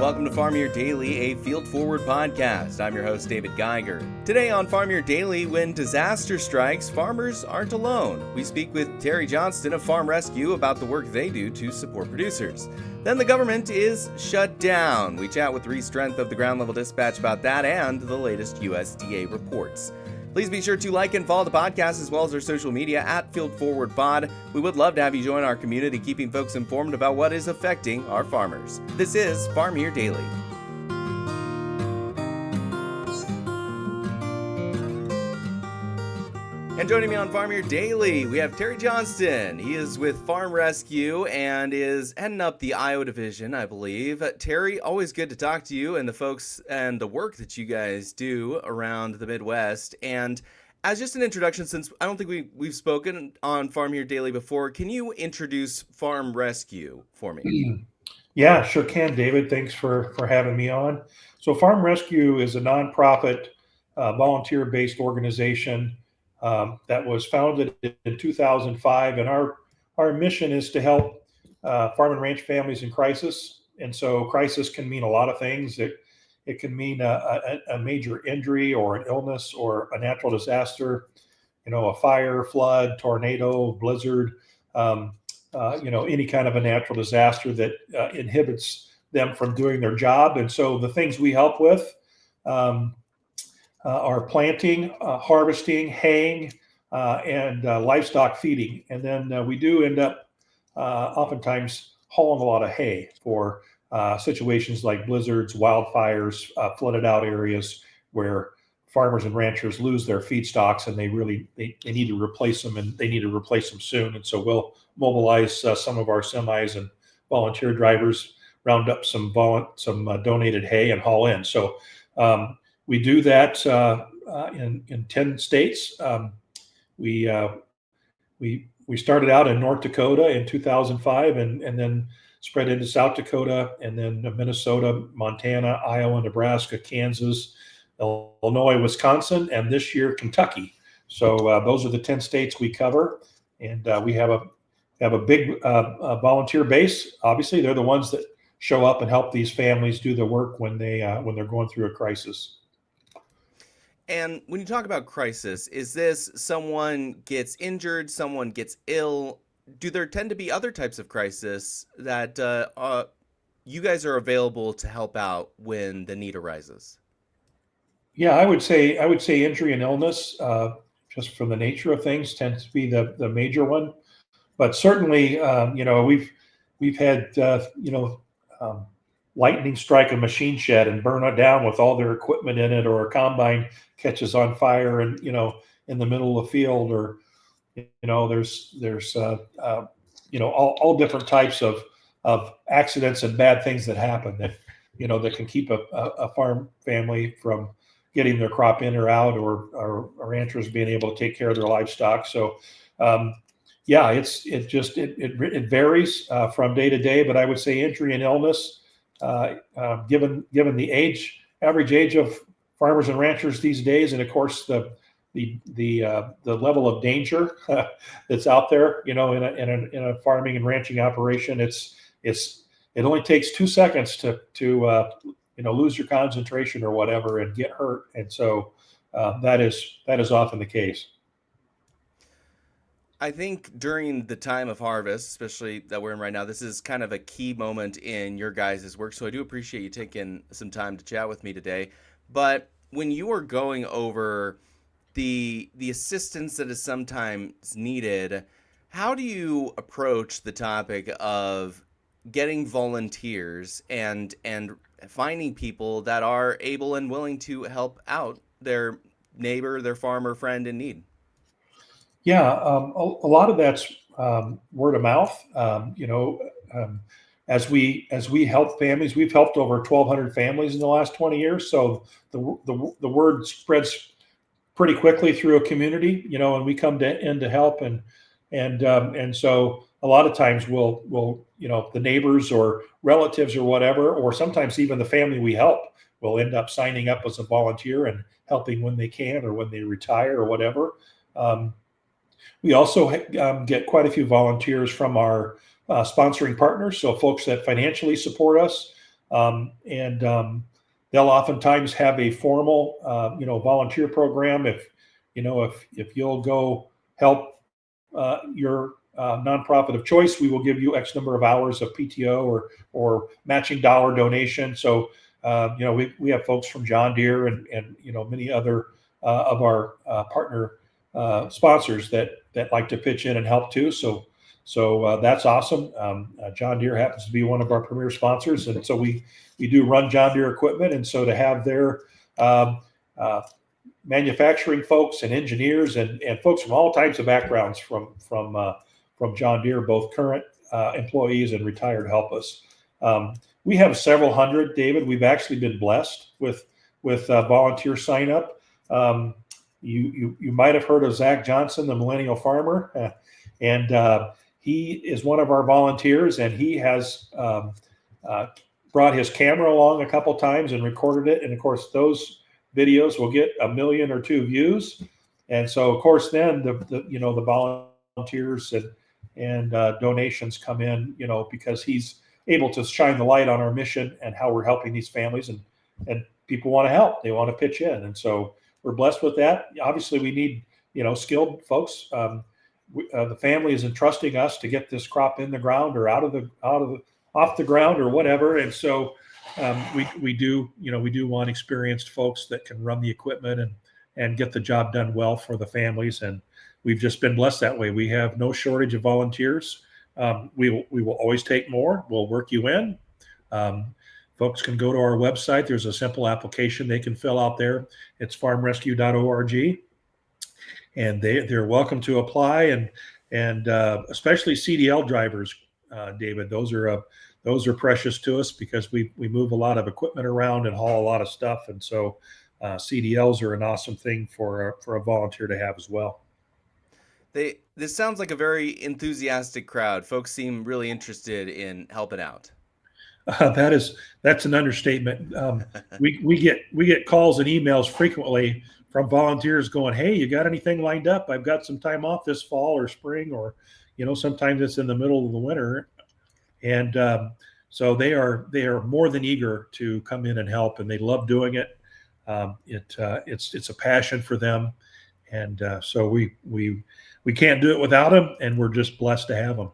Welcome to Farm Your Daily, a Field Forward podcast. I'm your host, David Geiger. Today on Farm Your Daily, when disaster strikes, farmers aren't alone. We speak with Terry Johnston of Farm Rescue about the work they do to support producers. Then the government is shut down. We chat with Reese Drenth of the Ground Level Dispatch about that and the latest USDA reports. Please be sure to like and follow the podcast as well as our social media at Field Forward Pod. We would love to have you join our community, keeping folks informed about what is affecting our farmers. This is Farm Your Daily. And joining me on Farm Your Daily, we have Terry Johnston. He is with Farm Rescue and is heading up the Iowa division, I believe. Terry, always good to talk to you and the folks and the work that you guys do around the Midwest. And as just an introduction, since I don't think we've spoken on Farm Your Daily before, can you introduce Farm Rescue for me? Yeah, sure can, David. Thanks for having me on. So Farm Rescue is a nonprofit, volunteer-based organization that was founded in 2005, and our mission is to help farm and ranch families in crisis. And so crisis can mean a lot of things. It can mean a major injury or an illness or a natural disaster, a fire, flood, tornado, blizzard, any kind of a natural disaster that inhibits them from doing their job. And so the things we help with are planting, harvesting, haying, and livestock feeding. And then we do end up oftentimes hauling a lot of hay for situations like blizzards, wildfires, flooded out areas where farmers and ranchers lose their feedstocks and they need to replace them, and they need to replace them soon. And so we'll mobilize some of our semis and volunteer drivers, round up some donated hay and haul in. So we do that in 10 states. We started out in North Dakota in 2005 and then spread into South Dakota, and then Minnesota, Montana, Iowa, Nebraska, Kansas, Illinois, Wisconsin, and this year Kentucky. So those are the 10 states we cover, and we have a big volunteer base. Obviously, they're the ones that show up and help these families do the work when they're going through a crisis. And when you talk about crisis, is this someone gets injured, someone gets ill? Do there tend to be other types of crisis that you guys are available to help out when the need arises? Yeah, I would say injury and illness, just from the nature of things, tends to be the major one. But certainly, we've had lightning strike a machine shed and burn it down with all their equipment in it, or a combine catches on fire and in the middle of the field, or there's all different types of accidents and bad things that happen that can keep a farm family from getting their crop in or out, or ranchers being able to take care of their livestock. So it varies from day to day, but I would say injury and illness, given the average age of farmers and ranchers these days, and of course the level of danger that's out there, in a farming and ranching operation, it only takes 2 seconds to lose your concentration or whatever and get hurt, and so that is often the case. I think during the time of harvest, especially that we're in right now, this is kind of a key moment in your guys' work. So I do appreciate you taking some time to chat with me today. But when you are going over the assistance that is sometimes needed, how do you approach the topic of getting volunteers and finding people that are able and willing to help out their neighbor, their farmer friend in need? Yeah, a lot of that's word of mouth. As we help families, we've helped over 1,200 families in the last 20 years. So the word spreads pretty quickly through a community, and we come in to help, and so a lot of times we'll the neighbors or relatives or whatever, or sometimes even the family we help will end up signing up as a volunteer and helping when they can or when they retire or whatever. We also get quite a few volunteers from our sponsoring partners, so folks that financially support us. They'll oftentimes have a formal, volunteer program. If you'll go help your nonprofit of choice, we will give you X number of hours of PTO or matching dollar donation. So we have folks from John Deere and many other of our partner sponsors that like to pitch in and help too. So that's awesome. John Deere happens to be one of our premier sponsors, and so we do run John Deere equipment, and so to have their manufacturing folks and engineers and folks from all types of backgrounds from John Deere, both current employees and retired, help us. We have several hundred, David. We've actually been blessed with volunteer sign up. You might have heard of Zach Johnston, the millennial farmer, and he is one of our volunteers, and he has brought his camera along a couple times and recorded it. And of course, those videos will get 1 million or 2 views. And so, of course, then the volunteers and donations come in, because he's able to shine the light on our mission and how we're helping these families, and people want to help. They want to pitch in. And so we're blessed with that. Obviously, we need, skilled folks. The family is entrusting us to get this crop in the ground or off the ground or whatever. And so we do want experienced folks that can run the equipment and get the job done well for the families. And we've just been blessed that way. We have no shortage of volunteers. We will always take more. We'll work you in. Folks can go to our website. There's a simple application they can fill out there. It's farmrescue.org. And they're welcome to apply, and especially CDL drivers, David. Those are precious to us because we move a lot of equipment around and haul a lot of stuff, and so CDLs are an awesome thing for a volunteer to have as well. This sounds like a very enthusiastic crowd. Folks seem really interested in helping out. That's an understatement. We get calls and emails frequently from volunteers going, "Hey, you got anything lined up? I've got some time off this fall or spring, or sometimes it's in the middle of the winter." And so they are more than eager to come in and help, and they love doing it. It's a passion for them, and so we can't do it without them, and we're just blessed to have them.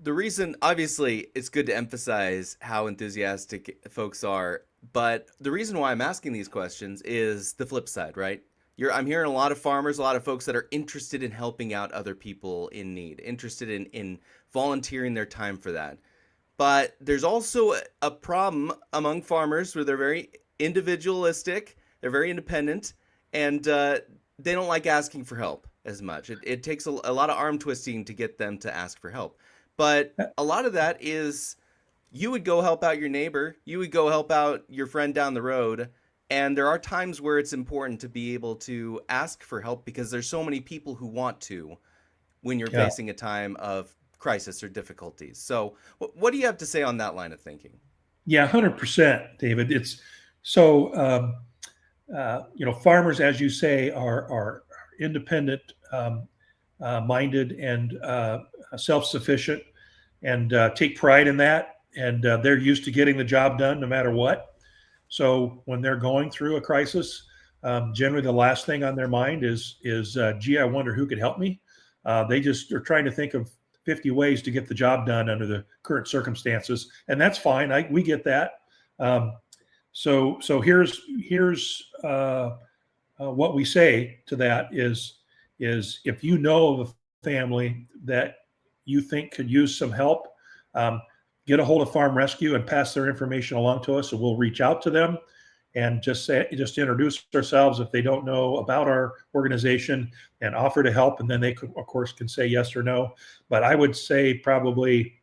The reason, obviously, it's good to emphasize how enthusiastic folks are, but the reason why I'm asking these questions is the flip side, right? I'm hearing a lot of farmers, a lot of folks that are interested in helping out other people in need, interested in volunteering their time for that. But there's also a problem among farmers where they're very individualistic, they're very independent, and they don't like asking for help as much. It takes a lot of arm twisting to get them to ask for help. But a lot of that is you would go help out your neighbor, you would go help out your friend down the road, and there are times where it's important to be able to ask for help because there's so many people who want to when you're facing a time of crisis or difficulties. So what do you have to say on that line of thinking? Yeah, 100%, David. It's so, farmers, as you say, are independent, minded and self-sufficient, and take pride in that. And they're used to getting the job done no matter what. So when they're going through a crisis, generally the last thing on their mind is gee, I wonder who could help me. They just are trying to think of 50 ways to get the job done under the current circumstances, and that's fine. We get that. So here's what we say to that is if you know of a family that you think could use some help, get a hold of Farm Rescue and pass their information along to us, and we'll reach out to them and just introduce ourselves if they don't know about our organization and offer to help. And then they could, of course, can say yes or no. But I would say probably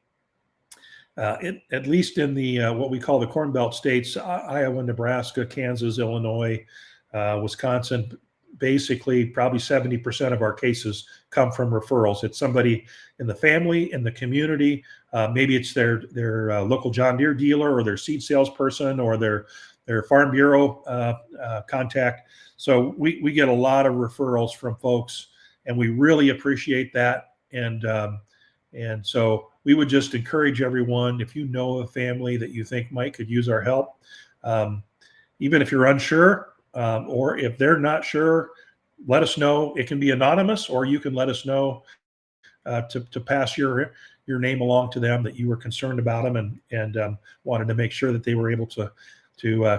at least in the what we call the Corn Belt states, Iowa, Nebraska, Kansas, Illinois, Wisconsin, basically probably 70% of our cases come from referrals. It's somebody in the family, in the community. Maybe it's their local John Deere dealer or their seed salesperson or their Farm Bureau contact. So we get a lot of referrals from folks, and we really appreciate that. And so we would just encourage everyone, if you know a family that you think could use our help, even if you're unsure, or if they're not sure, let us know. It can be anonymous, or you can let us know to pass your name along to them, that you were concerned about them and wanted to make sure that they were able to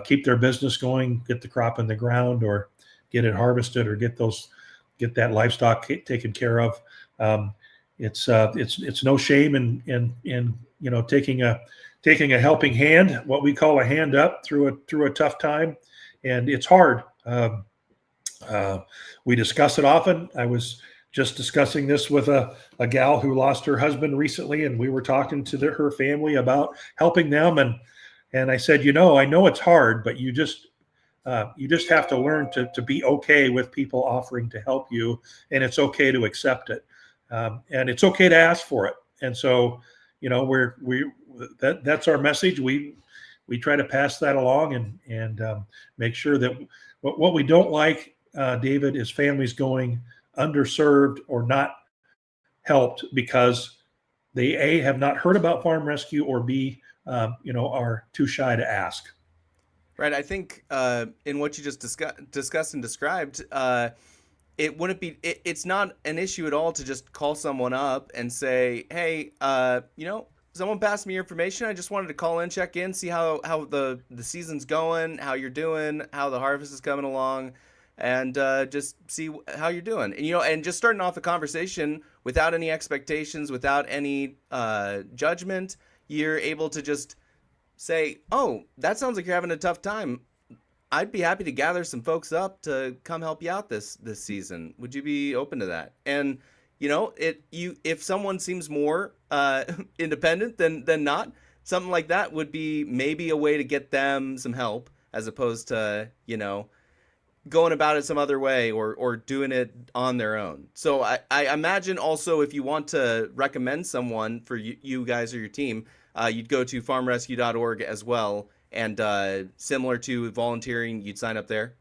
keep their business going, get the crop in the ground, or get it harvested, or get that livestock taken care of. It's no shame in taking a helping hand, what we call a hand up through a tough time, and it's hard. We discuss it often. I was just discussing this with a gal who lost her husband recently, and we were talking to her family about helping them. And I said, I know it's hard, but you just have to learn to be okay with people offering to help you, and it's okay to accept it, and it's okay to ask for it. And so, that's our message. We try to pass that along and make sure that what we don't like, David, is families going underserved or not helped because they have not heard about farm rescue, or B, are too shy to ask. Right. I think in what you just discussed and described, it wouldn't be. It's not an issue at all to just call someone up and say, "Hey, someone passed me your information. I just wanted to call in, check in, see how the season's going, how you're doing, how the harvest is coming along, and just see how you're doing." And just starting off a conversation without any expectations, without any judgment. You're able to just say, "Oh, that sounds like you're having a tough time. I'd be happy to gather some folks up to come help you out this season. Would you be open to that?" And if someone seems more independent than not, something like that would be maybe a way to get them some help, as opposed to going about it some other way, or doing it on their own. So I imagine also, if you want to recommend someone for you guys or your team, you'd go to farmrescue.org as well, and similar to volunteering, you'd sign up there.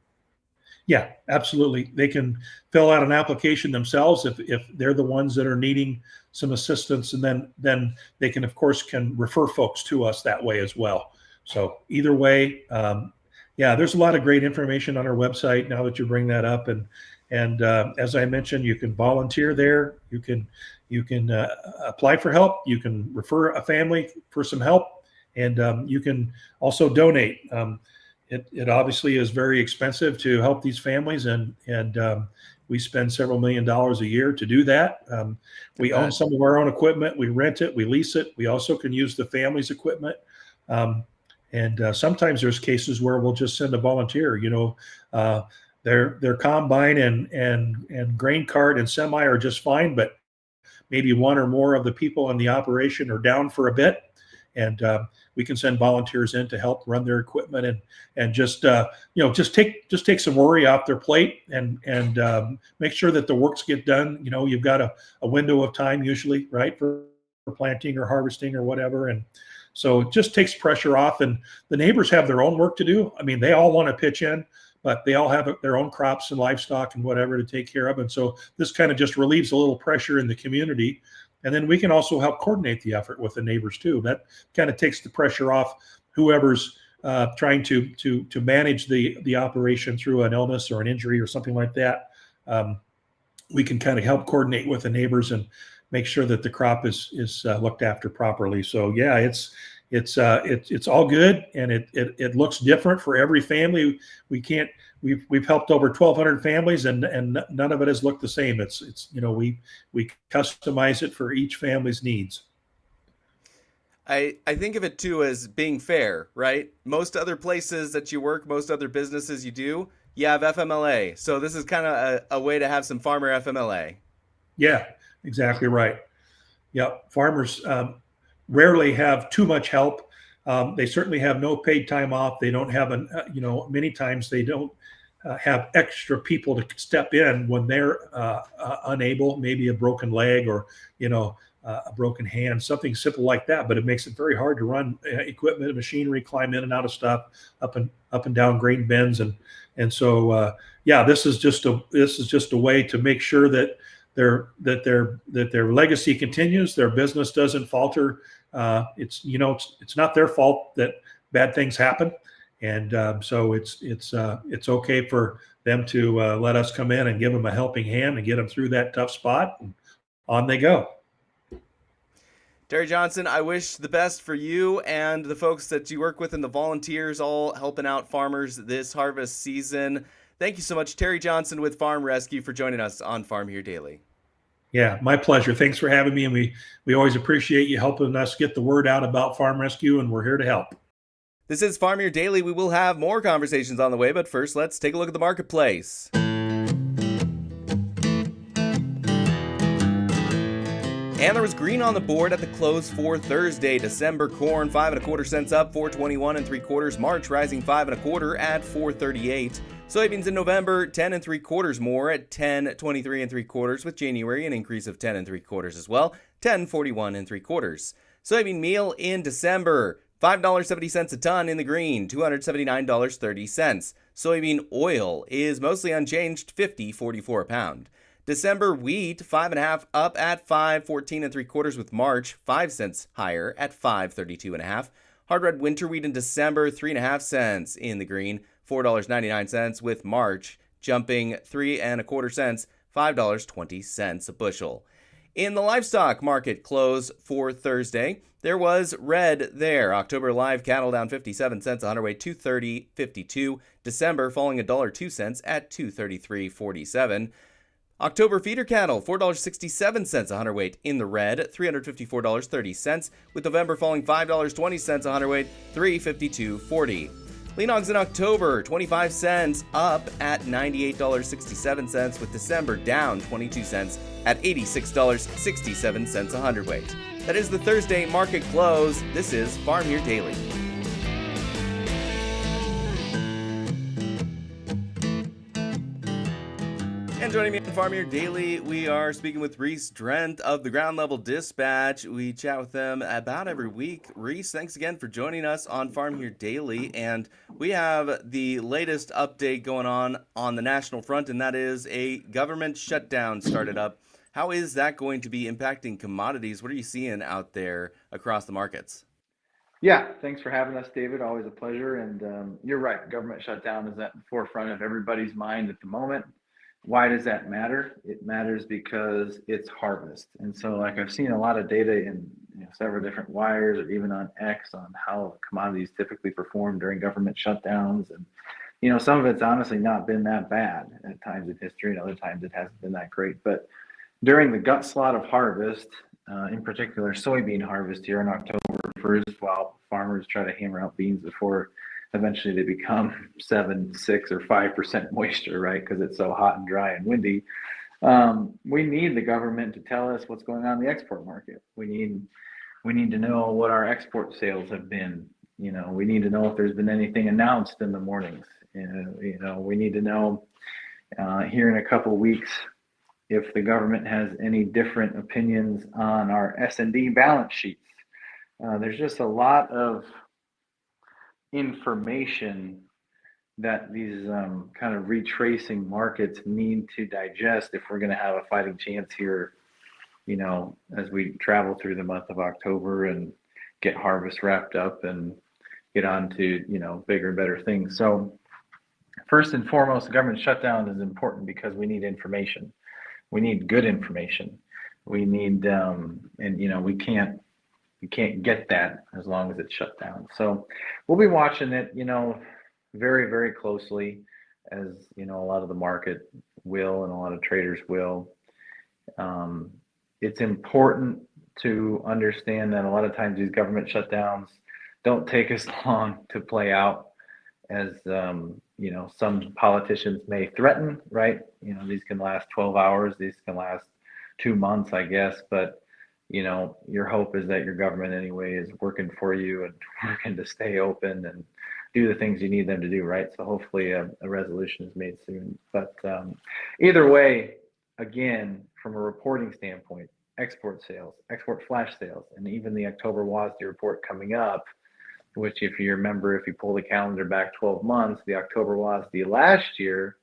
Yeah, absolutely. They can fill out an application themselves if they're the ones that are needing some assistance, and then they can, of course, refer folks to us that way as well. So either way, there's a lot of great information on our website now that you bring that up, and as I mentioned, you can volunteer there. You can apply for help. You can refer a family for some help, and you can also donate. It obviously is very expensive to help these families, and we spend several $1 million a year to do that. We own some of our own equipment. We rent it. We lease it. We also can use the family's equipment. And sometimes there's cases where we'll just send a volunteer. Their combine and grain cart and semi are just fine, but maybe one or more of the people in the operation are down for a bit, and we can send volunteers in to help run their equipment and just take some worry off their plate, and make sure that the works get done. You've got a window of time usually, right, for planting or harvesting or whatever, and so it just takes pressure off. And the neighbors have their own work to do. I mean, they all want to pitch in, but they all have their own crops and livestock and whatever to take care of. And so this kind of just relieves a little pressure in the community. And then we can also help coordinate the effort with the neighbors too. That kind of takes the pressure off whoever's trying to manage the operation through an illness or an injury or something like that. We can kind of help coordinate with the neighbors and make sure that the crop is looked after properly. So yeah, it's all good, and it looks different for every family. We've helped over 1,200 families, and none of it has looked the same. We customize it for each family's needs. I think of it too as being fair, right? Most other places that you work, most other businesses you have FMLA. So this is kind of a way to have some farmer FMLA. Yeah, exactly right. Yeah, farmers rarely have too much help. They certainly have no paid time off. They don't have many times they don't have extra people to step in when they're unable, maybe a broken leg or a broken hand, something simple like that. But it makes it very hard to run equipment and machinery, climb in and out of stuff, up and down grain bins, and so this is just a way to make sure that their legacy continues, their business doesn't falter. It's not their fault that bad things happen, and so it's okay for them to let us come in and give them a helping hand and get them through that tough spot, and on they go. Terry Johnston, I wish the best for you and the folks that you work with and the volunteers all helping out farmers this harvest season. Thank you so much, Terry Johnston with Farm Rescue, for joining us on Farm Here Daily. Yeah, my pleasure. Thanks for having me, and we always appreciate you helping us get the word out about Farm Rescue, and we're here to help. This is Farm Here Daily. We will have more conversations on the way, but first, let's take a look at the marketplace. And there was green on the board at the close for Thursday. December corn 5 1/4 cents up, 4.21 3/4. March rising 5 1/4 at 4.38. Soybeans in November 10 3/4 more at 10.23 3/4, with January an increase of 10 3/4 as well, 10.41 3/4. Soybean meal in December $5.70 a ton in the green, $279.30. Soybean oil is mostly unchanged, $50.44 a pound. December wheat 5 1/2 up at 5.14 3/4, with March 5 cents higher at 5.32 1/2. Hard red winter wheat in December 3 1/2 cents in the green, $4.99, with March jumping 3 1/4 cents, $5.20 a bushel. In the livestock market close for Thursday, there was red there. October live cattle down 57 cents a hundredweight, 230.52. December falling $1.02 at 233.47. October feeder cattle, $4.67 a hundredweight in the red, $354.30, with November falling $5.20 a hundredweight, $352.40. Lean hogs in October, 25 cents up at $98.67, with December down 22 cents at $86.67 a hundredweight. That is the Thursday market close. This is Farm Here Daily. And joining me on Farm Here Daily, we are speaking with Reese Drenth of the Ground Level Dispatch. We chat with them about every week. Reese, thanks again for joining us on Farm Here Daily. And we have the latest update going on the national front, and that is a government shutdown started up. How is that going to be impacting commodities? What are you seeing out there across the markets? Yeah, thanks for having us, David. Always a pleasure. And you're right, government shutdown is at the forefront of everybody's mind at the moment. Why does that matter? It matters because it's harvest. And so like I've seen a lot of data in several different wires or even on X on how commodities typically perform during government shutdowns. And, some of it's honestly not been that bad at times in history, and other times it hasn't been that great. But during the gut slot of harvest, in particular soybean harvest here in October 1st, while farmers try to hammer out beans before eventually they become 7, 6, or 5% moisture, right? Because it's so hot and dry and windy. We need the government to tell us what's going on in the export market. We need to know what our export sales have been. We need to know if there's been anything announced in the mornings. We need to know here in a couple of weeks if the government has any different opinions on our S&D balance sheets. There's just a lot of information that these kind of retracing markets need to digest if we're going to have a fighting chance here, as we travel through the month of October and get harvest wrapped up and get on to, bigger and better things. So first and foremost, the government shutdown is important because we need information. We need good information. We need, we can't get that as long as it's shut down. So we'll be watching it, very, very closely, as a lot of the market will and a lot of traders will. It's important to understand that a lot of times these government shutdowns don't take as long to play out as some politicians may threaten, right? These can last 12 hours, these can last 2 months, I guess, but your hope is that your government anyway is working for you and working to stay open and do the things you need them to do, right? So hopefully a resolution is made soon. But either way, again, from a reporting standpoint, export sales, export flash sales, and even the October WASDE report coming up, which if you remember, if you pull the calendar back 12 months, the October WASDE last year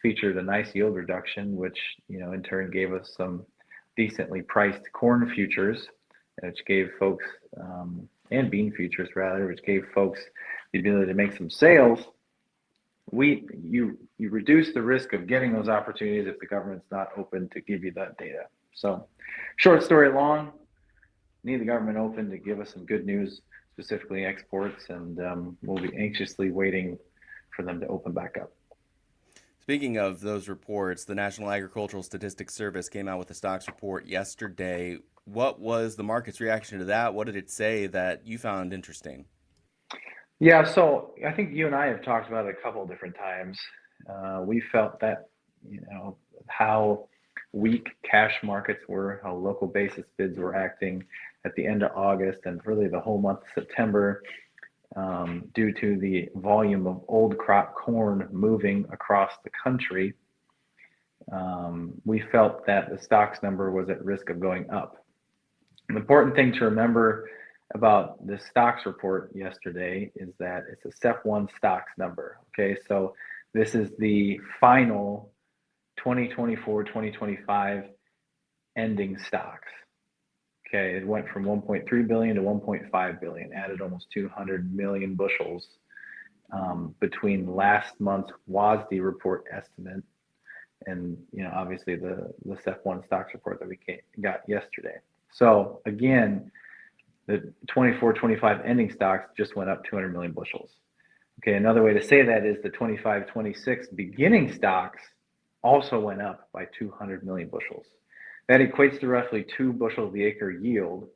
featured a nice yield reduction, which, in turn gave us some decently priced corn futures, which gave folks, and bean futures rather, which gave folks the ability to make some sales. You reduce the risk of getting those opportunities if the government's not open to give you that data. So, short story long, need the government open to give us some good news, specifically exports, and we'll be anxiously waiting for them to open back up. Speaking of those reports, the National Agricultural Statistics Service came out with a stocks report yesterday. What was the market's reaction to that? What did it say that you found interesting? Yeah, so I think you and I have talked about it a couple of different times. We felt that, how weak cash markets were, how local basis bids were acting at the end of August and really the whole month of September, due to the volume of old crop corn moving across the country. We felt that the stocks number was at risk of going up. An important thing to remember about the stocks report yesterday is that it's a SEP 1 stocks number. Okay, so this is the final 2024-2025 ending stocks. Okay, it went from 1.3 billion to 1.5 billion, added almost 200 million bushels between last month's WASDE report estimate and, obviously the SEP 1 stocks report that we got yesterday. So again, the 24-25 ending stocks just went up 200 million bushels. Okay, another way to say that is the 25-26 beginning stocks also went up by 200 million bushels. That equates to roughly 2 bushels the acre yield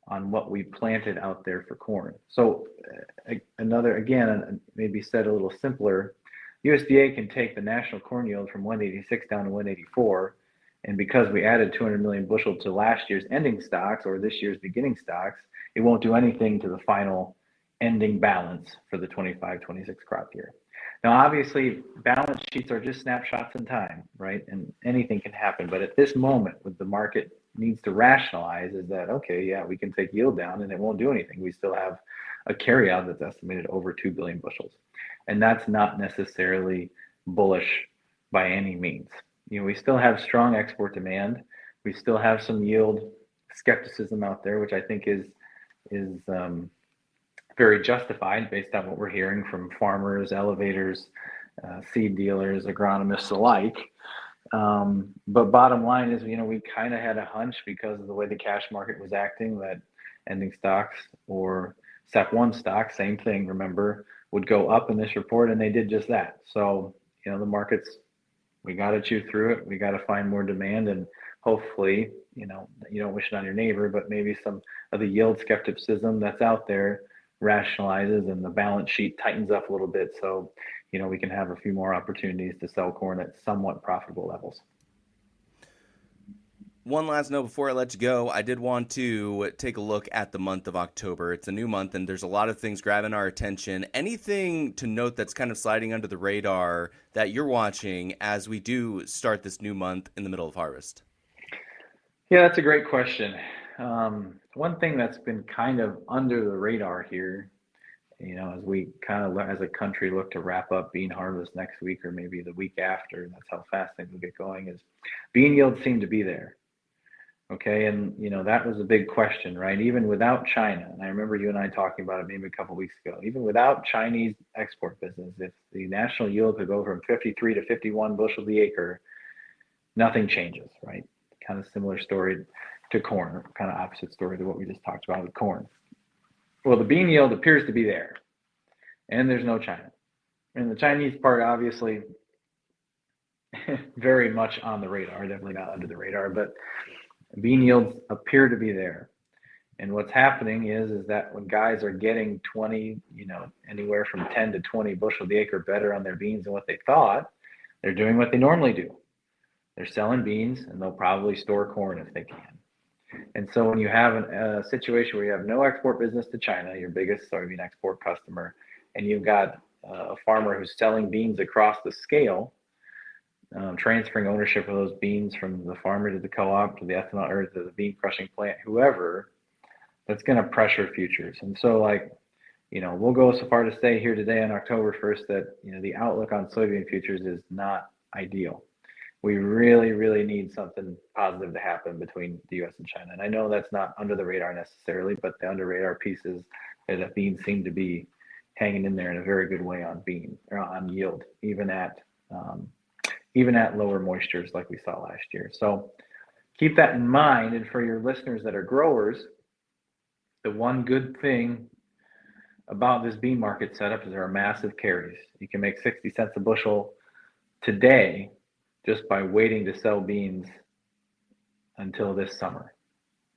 on what we planted out there for corn. So maybe said a little simpler, USDA can take the national corn yield from 186 down to 184, and because we added 200 million bushels to last year's ending stocks or this year's beginning stocks, it won't do anything to the final ending balance for the 25-26 crop year. Now, obviously, balance sheets are just snapshots in time, right? And anything can happen. But at this moment, what the market needs to rationalize is that, okay, yeah, we can take yield down and it won't do anything. We still have a carryout that's estimated over 2 billion bushels. And that's not necessarily bullish by any means. We still have strong export demand. We still have some yield skepticism out there, which I think is very justified based on what we're hearing from farmers, elevators, seed dealers, agronomists alike. But bottom line is, we kind of had a hunch because of the way the cash market was acting that ending stocks or SEP 1 stocks, same thing, remember, would go up in this report, and they did just that. So, the markets, we got to chew through it. We got to find more demand, and hopefully, you don't wish it on your neighbor, but maybe some of the yield skepticism that's out there rationalizes and the balance sheet tightens up a little bit, so we can have a few more opportunities to sell corn at somewhat profitable levels. One last note before I let you go, I did want to take a look at the month of October. It's a new month and there's a lot of things grabbing our attention. Anything to note that's kind of sliding under the radar that you're watching as we do start this new month in the middle of harvest? Yeah, that's a great question. One thing that's been kind of under the radar here, as we kind of, as a country, look to wrap up bean harvest next week or maybe the week after, that's how fast things will get going, is bean yields seem to be there. Okay, and that was a big question, right? Even without China, and I remember you and I talking about it maybe a couple of weeks ago, even without Chinese export business, if the national yield could go from 53 to 51 bushels the acre, nothing changes, right? Kind of similar story to corn, kind of opposite story to what we just talked about with corn. Well, the bean yield appears to be there, and there's no China. And the Chinese part, obviously, very much on the radar, definitely not under the radar, but bean yields appear to be there. And what's happening is that when guys are getting 20, anywhere from 10 to 20 bushel the acre better on their beans than what they thought, they're doing what they normally do. They're selling beans, and they'll probably store corn if they can. And so when you have a situation where you have no export business to China, your biggest soybean export customer, and you've got a farmer who's selling beans across the scale, transferring ownership of those beans from the farmer to the co-op to the ethanol or to the bean crushing plant, whoever, that's going to pressure futures. And so, we'll go so far to say here today on October 1st that the outlook on soybean futures is not ideal. We really, really need something positive to happen between the U.S. and China. And I know that's not under the radar necessarily, but the under radar pieces is that beans seem to be hanging in there in a very good way on on yield, even at lower moistures like we saw last year. So keep that in mind. And for your listeners that are growers, the one good thing about this bean market setup is there are massive carries. You can make 60 cents a bushel today just by waiting to sell beans until this summer,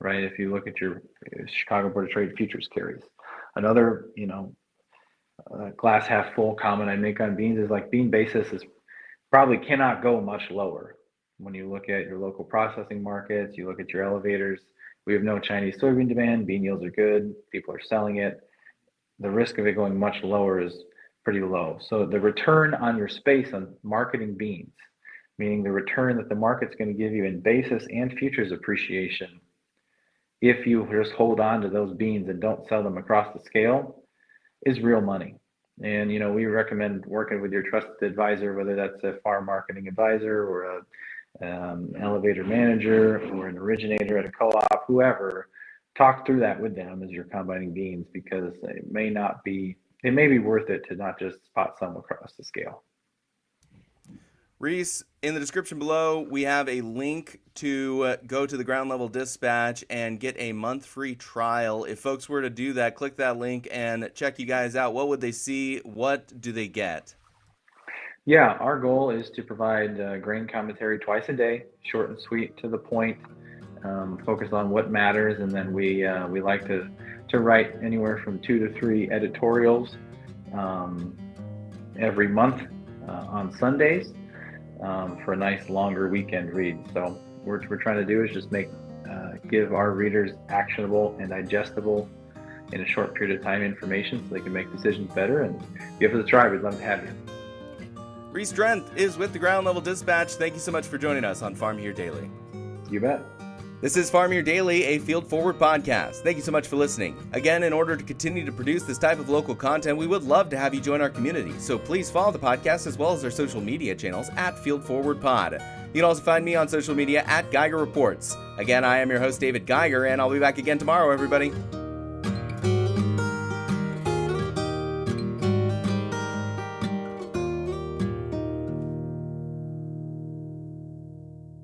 right? If you look at your Chicago Board of Trade futures carries. Another, glass half full comment I make on beans is like bean basis is probably cannot go much lower. When you look at your local processing markets, you look at your elevators, we have no Chinese soybean demand, bean yields are good, people are selling it. The risk of it going much lower is pretty low. So the return on your space on marketing beans, meaning the return that the market's going to give you in basis and futures appreciation, if you just hold on to those beans and don't sell them across the scale, is real money. And, we recommend working with your trusted advisor, whether that's a farm marketing advisor or an elevator manager or an originator at a co-op, whoever. Talk through that with them as you're combining beans, because it may be worth it to not just spot some across the scale. Reese, in the description below, we have a link to go to the Ground Level Dispatch and get a month free trial. If folks were to do that, click that link and check you guys out. What would they see? What do they get? Yeah, our goal is to provide grain commentary twice a day, short and sweet, to the point, focus on what matters, and then we like to write anywhere from 2 to 3 editorials every month on Sundays. For a nice longer weekend read. So what we're trying to do is just give our readers actionable and digestible in a short period of time information so they can make decisions better. And give us a try. We'd love to have you. Reese Drenth is with the Ground Level Dispatch. Thank you so much for joining us on Farm Here Daily. You bet. This is Farm Here Daily, a Field Forward podcast. Thank you so much for listening. Again, in order to continue to produce this type of local content, we would love to have you join our community. So please follow the podcast as well as our social media channels at Field Forward Pod. You can also find me on social media at Geiger Reports. Again, I am your host, David Geiger, and I'll be back again tomorrow, everybody.